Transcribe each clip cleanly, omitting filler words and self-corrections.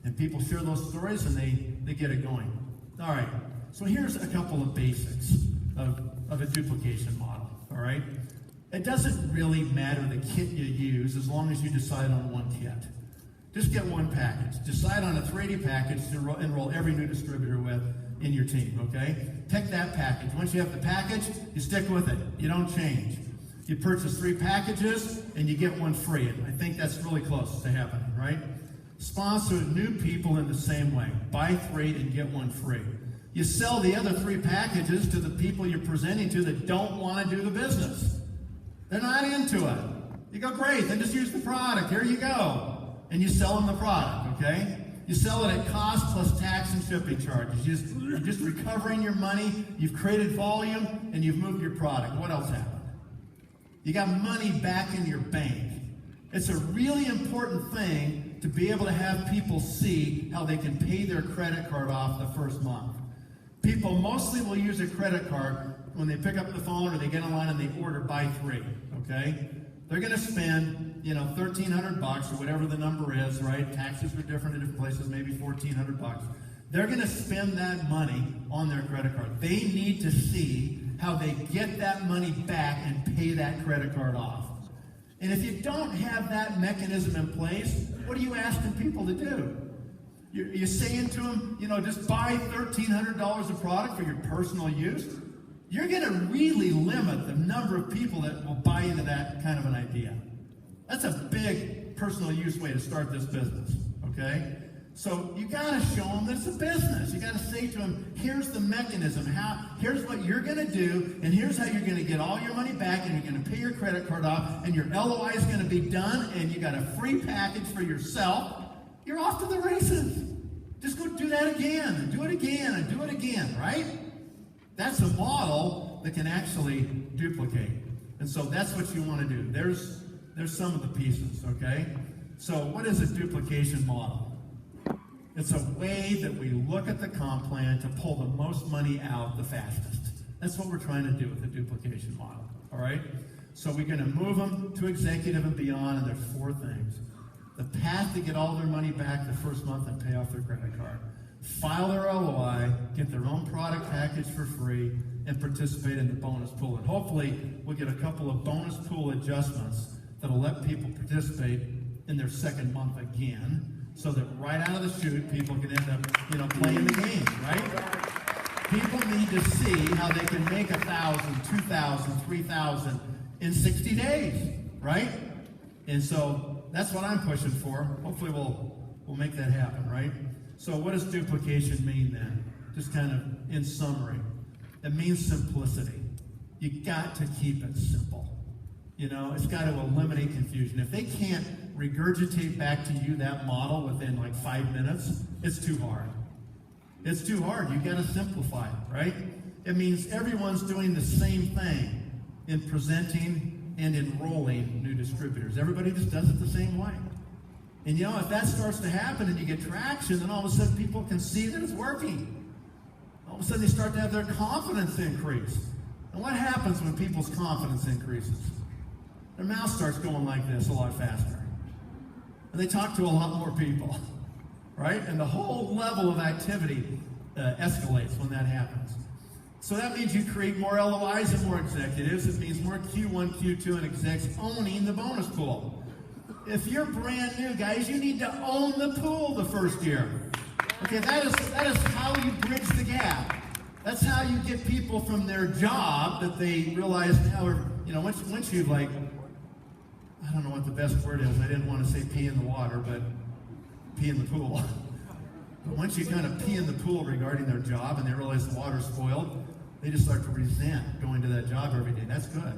And people share those stories and they get it going. All right, so here's a couple of basics of a duplication model, all right? It doesn't really matter the kit you use as long as you decide on one kit. Just get one package. Decide on a 380 package to enroll every new distributor with in your team, okay? Pick that package. Once you have the package, you stick with it. You don't change. You purchase 3 packages and you get one free. And I think that's really close to happening, right? Sponsor new people in the same way. Buy 3 and get one free. You sell the other 3 packages to the people you're presenting to that don't want to do the business. They're not into it. You go, great, then just use the product. Here you go. And you sell them the product, okay? You sell it at cost plus tax and shipping charges. You're just recovering your money. You've created volume, and you've moved your product. What else happened? You got money back in your bank. It's a really important thing to be able to have people see how they can pay their credit card off the first month. People mostly will use a credit card when they pick up the phone or they get online and they order buy 3, okay? They're going to spend, $1,300 or whatever the number is, right? Taxes are different in different places, maybe $1,400. They're going to spend that money on their credit card. They need to see how they get that money back and pay that credit card off. And if you don't have that mechanism in place, what are you asking people to do? You're saying to them, just buy $1,300 of product for your personal use. You're going to really limit the number of people that will buy into that kind of an idea. That's a big personal use way to start this business, okay? So you got to show them that it's a business. You got to say to them, here's the mechanism. Here's what you're going to do, and here's how you're going to get all your money back, and you're going to pay your credit card off, and your LOI is going to be done, and you got a free package for yourself. You're off to the races. Just go do that again, and do it again, and do it again, right? That's a model that can actually duplicate. And so that's what you want to do. There's some of the pieces, okay? So what is a duplication model? It's a way that we look at the comp plan to pull the most money out the fastest. That's what we're trying to do with the duplication model, all right? So we're going to move them to executive and beyond, and there's 4 things. The path to get all their money back the first month and pay off their credit card. File their LOI, get their own product package for free, and participate in the bonus pool. And hopefully, we'll get a couple of bonus pool adjustments that'll let people participate in their second month again, so that right out of the chute, people can end up, playing the game, right? People need to see how they can make 1,000, 2,000, 3,000 in 60 days, right? And so that's what I'm pushing for. Hopefully, we'll make that happen, right? So what does duplication mean then? Just kind of in summary. It means simplicity. You got to keep it simple. It's got to eliminate confusion. If they can't regurgitate back to you that model within like 5 minutes, it's too hard. It's too hard. You got to simplify it, right? It means everyone's doing the same thing in presenting and enrolling new distributors. Everybody just does it the same way. And if that starts to happen and you get traction, then all of a sudden people can see that it's working. All of a sudden they start to have their confidence increase. And what happens when people's confidence increases? Their mouth starts going like this a lot faster. And they talk to a lot more people, right? And the whole level of activity escalates when that happens. So that means you create more LOIs and more executives. It means more Q1, Q2, and execs owning the bonus pool. If you're brand new, guys, you need to own the pool the first year. Okay, that is how you bridge the gap. That's how you get people from their job that they realize now, once you've I don't know what the best word is. I didn't want to say pee in the water, but pee in the pool. But once you kind of pee in the pool regarding their job and they realize the water's spoiled, they just start to resent going to that job every day. That's good.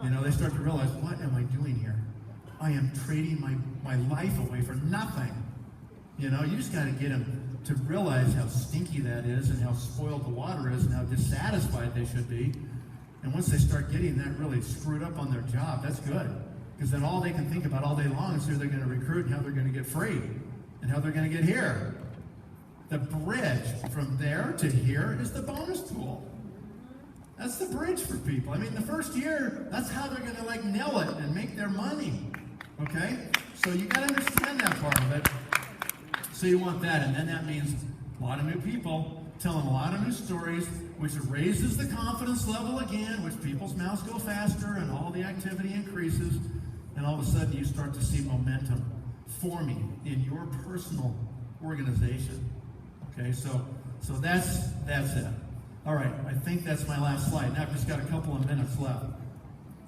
They start to realize, what am I doing here? I am trading my life away for nothing. You just got to get them to realize how stinky that is and how spoiled the water is and how dissatisfied they should be. And once they start getting that really screwed up on their job, that's good. Because then all they can think about all day long is who they're going to recruit and how they're going to get free and how they're going to get here. The bridge from there to here is the bonus pool. That's the bridge for people. The first year, that's how they're going to nail it and make their money. Okay? So you got to understand that part of it. So you want that, and then that means a lot of new people telling a lot of new stories, which raises the confidence level again, which people's mouths go faster and all the activity increases, and all of a sudden you start to see momentum forming in your personal organization. Okay, so that's it. All right, I think that's my last slide. Now I've just got a couple of minutes left.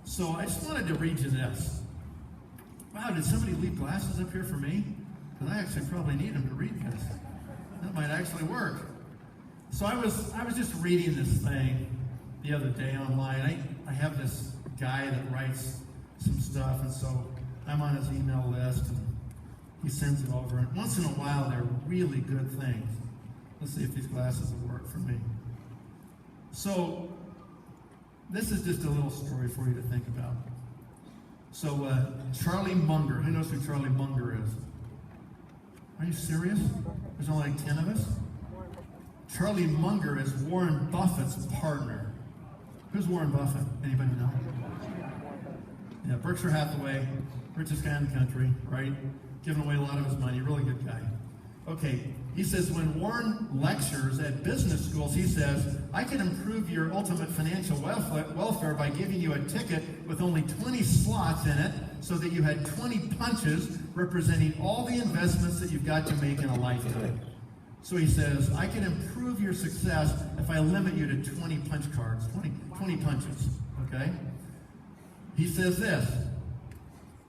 So I just wanted to read you this. Wow, did somebody leave glasses up here for me? Because I actually probably need them to read this. That might actually work. So I was just reading this thing the other day online. I have this guy that writes some stuff, and so I'm on his email list, and he sends it over. And once in a while, they're really good things. Let's see if these glasses will work for me. So this is just a little story for you to think about. So Charlie Munger, who knows who Charlie Munger is? Are you serious? There's only like 10 of us? Charlie Munger is Warren Buffett's partner. Who's Warren Buffett? Anybody know? Yeah, Berkshire Hathaway, richest guy in the country, right? Giving away a lot of his money, really good guy. Okay, he says when Warren lectures at business schools, he says, I can improve your ultimate financial welfare by giving you a ticket with only 20 slots in it so that you had 20 punches representing all the investments that you've got to make in a lifetime. So he says, I can improve your success if I limit you to 20 punch cards, 20 punches, okay? He says this,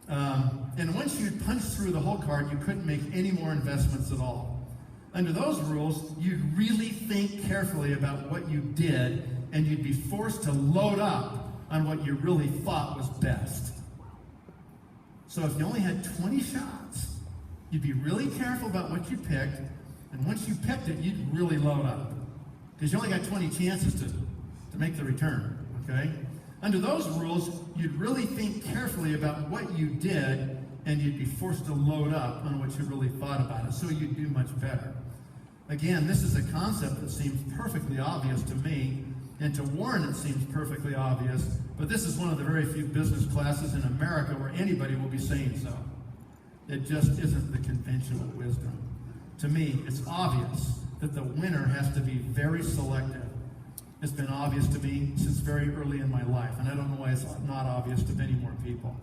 and once you punch through the whole card, you couldn't make any more investments at all. Under those rules, you'd really think carefully about what you did, and you'd be forced to load up on what you really thought was best. So if you only had 20 shots, you'd be really careful about what you picked, and once you picked it, you'd really load up. Because you only got 20 chances to make the return, okay? Under those rules, you'd really think carefully about what you did, and you'd be forced to load up on what you really thought about it, so you'd do much better. Again, this is a concept that seems perfectly obvious to me, and to Warren it seems perfectly obvious, but this is one of the very few business classes in America where anybody will be saying so. It just isn't the conventional wisdom. To me, it's obvious that the winner has to be very selective. It's been obvious to me since very early in my life, and I don't know why it's not obvious to many more people.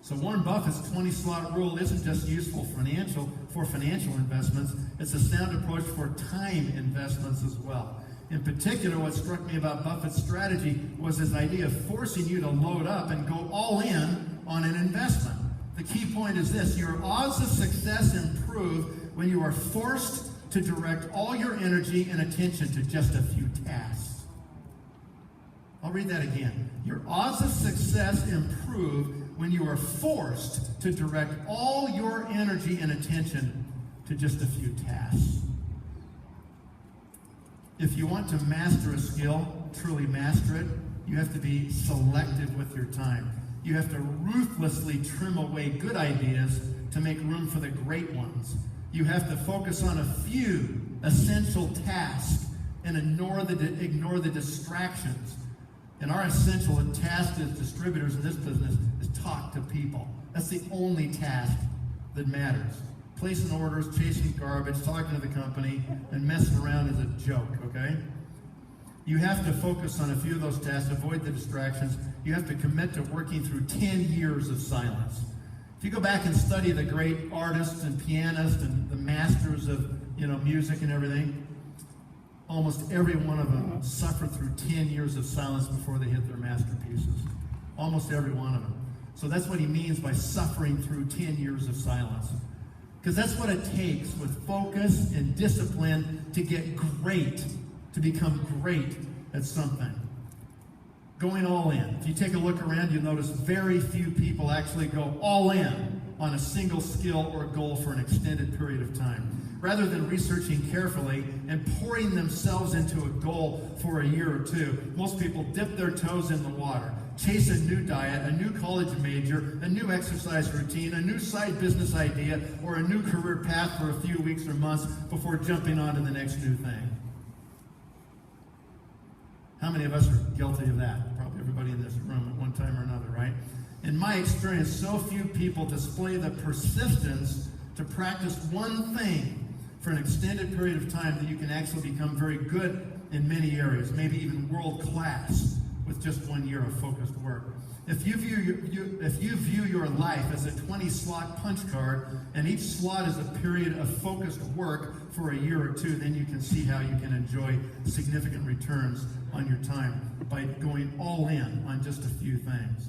So Warren Buffett's 20-slot rule isn't just useful for financial investments, it's a sound approach for time investments as well. In particular, what struck me about Buffett's strategy was his idea of forcing you to load up and go all in on an investment. The key point is this: your odds of success improve when you are forced to direct all your energy and attention to just a few tasks. I'll read that again. Your odds of success improve when you are forced to direct all your energy and attention to just a few tasks. If you want to master a skill, truly master it, you have to be selective with your time. You have to ruthlessly trim away good ideas to make room for the great ones. You have to focus on a few essential tasks and ignore the distractions. And our essential task as distributors in this business is talk to people. That's the only task that matters. Placing orders, chasing garbage, talking to the company, and messing around is a joke, okay? You have to focus on a few of those tasks, avoid the distractions. You have to commit to working through 10 years of silence. If you go back and study the great artists and pianists and the masters of music and everything, almost every one of them suffered through 10 years of silence before they hit their masterpieces. Almost every one of them. So that's what he means by suffering through 10 years of silence. Because that's what it takes with focus and discipline to get great, to become great at something. Going all in. If you take a look around, you'll notice very few people actually go all in on a single skill or goal for an extended period of time. Rather than researching carefully and pouring themselves into a goal for a year or two, most people dip their toes in the water, chase a new diet, a new college major, a new exercise routine, a new side business idea, or a new career path for a few weeks or months before jumping on to the next new thing. How many of us are guilty of that? Probably everybody in this room at one time or another, right? In my experience, so few people display the persistence to practice one thing for an extended period of time that you can actually become very good in many areas, maybe even world class with just 1 year of focused work. If you view your life as a 20-slot punch card, and each slot is a period of focused work for a year or two, then you can see how you can enjoy significant returns on your time by going all in on just a few things.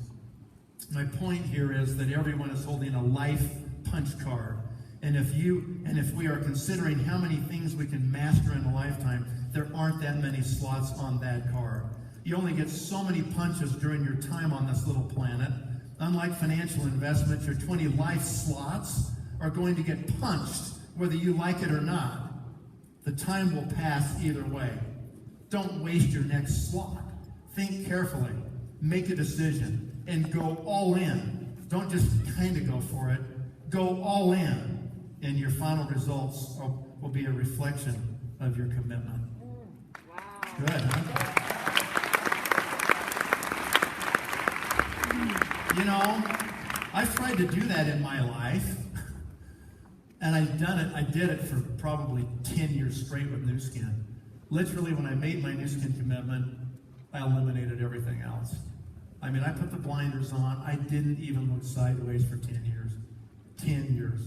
My point here is that everyone is holding a life punch card. And if we are considering how many things we can master in a lifetime, there aren't that many slots on that card. You only get so many punches during your time on this little planet. Unlike financial investments, your 20 life slots are going to get punched whether you like it or not. The time will pass either way. Don't waste your next slot. Think carefully, make a decision, and go all in. Don't just kind of go for it. Go all in, and your final results will be a reflection of your commitment. Wow. Good, huh? You know, I've tried to do that in my life, and I did it for probably 10 years straight with Nu Skin. Literally, when I made my Nu Skin commitment, I eliminated everything else. I mean, I put the blinders on. I didn't even look sideways for 10 years. 10 years.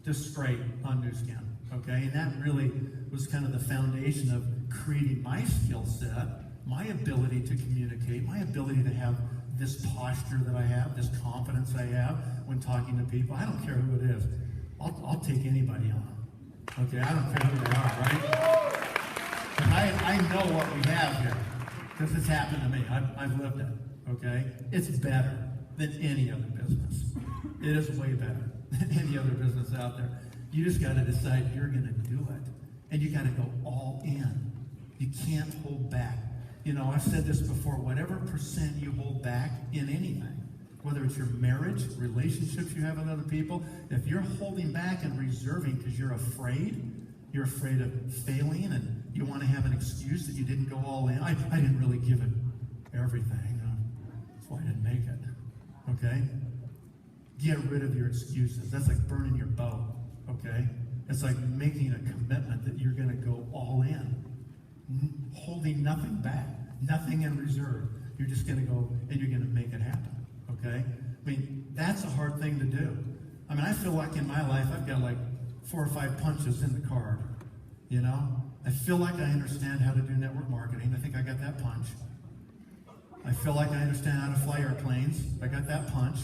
Just straight on Nu Skin, okay? And that really was kind of the foundation of creating my skill set, my ability to communicate, my ability to have this posture that I have, this confidence I have when talking to people. I don't care who it is. I'll take anybody on. Okay, I don't care who they are, right? But I know what we have here because it's happened to me. I've lived it, okay? It's better than any other business. It is way better than any other business out there. You just got to decide you're going to do it. And you got to go all in. You can't hold back. You know, I've said this before, whatever percent you hold back in anything, whether it's your marriage, relationships you have with other people, if you're holding back and reserving because you're afraid of failing and you want to have an excuse that you didn't go all in. I didn't really give it everything. That's why I didn't make it. Okay? Get rid of your excuses. That's like burning your boat. Okay? It's like making a commitment that you're going to go all in. Holding nothing back, nothing in reserve. You're just going to go and you're going to make it happen, okay? I mean, that's a hard thing to do. I mean, I feel like in my life I've got like 4 or 5 punches in the card, you know? I feel like I understand how to do network marketing. I think I got that punch. I feel like I understand how to fly airplanes. I got that punch.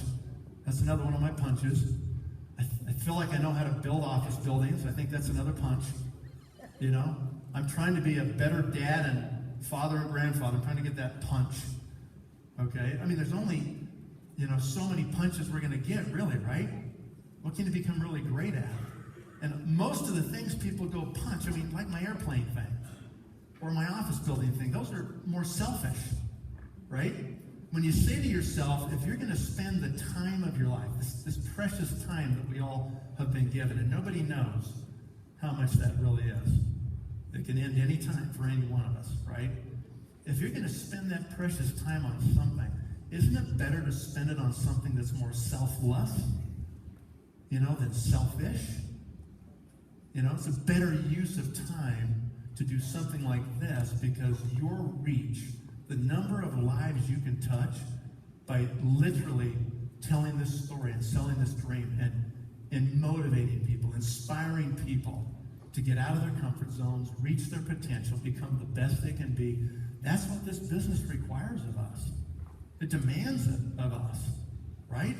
That's another one of my punches. I feel like I know how to build office buildings. I think that's another punch, you know? I'm trying to be a better dad and father and grandfather. I'm trying to get that punch. Okay? I mean, there's only, so many punches we're going to get, really, right? What can you become really great at? And most of the things people go punch, I mean, like my airplane thing or my office building thing, those are more selfish, right? When you say to yourself, if you're going to spend the time of your life, this precious time that we all have been given, and nobody knows how much that really is. It can end any time for any one of us, right? If you're going to spend that precious time on something, isn't it better to spend it on something that's more selfless, than selfish? It's a better use of time to do something like this because your reach, the number of lives you can touch by literally telling this story and selling this dream and motivating people, inspiring people to get out of their comfort zones, reach their potential, become the best they can be. That's what this business requires of us. It demands it of us, right?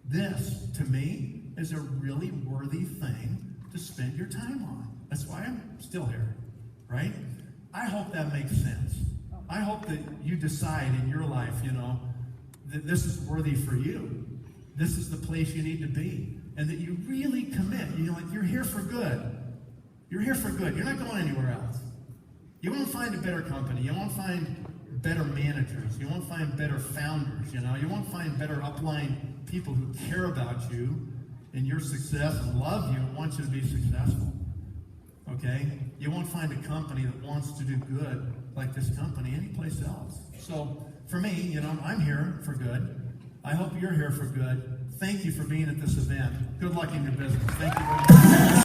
This, to me, is a really worthy thing to spend your time on. That's why I'm still here, right? I hope that makes sense. I hope that you decide in your life, that this is worthy for you. This is the place you need to be. And that you really commit. You're here for good. You're here for good. You're not going anywhere else. You won't find a better company. You won't find better managers. You won't find better founders. You won't find better upline people who care about you and your success and love you and want you to be successful. Okay? You won't find a company that wants to do good like this company anyplace else. So for me, I'm here for good. I hope you're here for good. Thank you for being at this event. Good luck in your business. Thank you very much.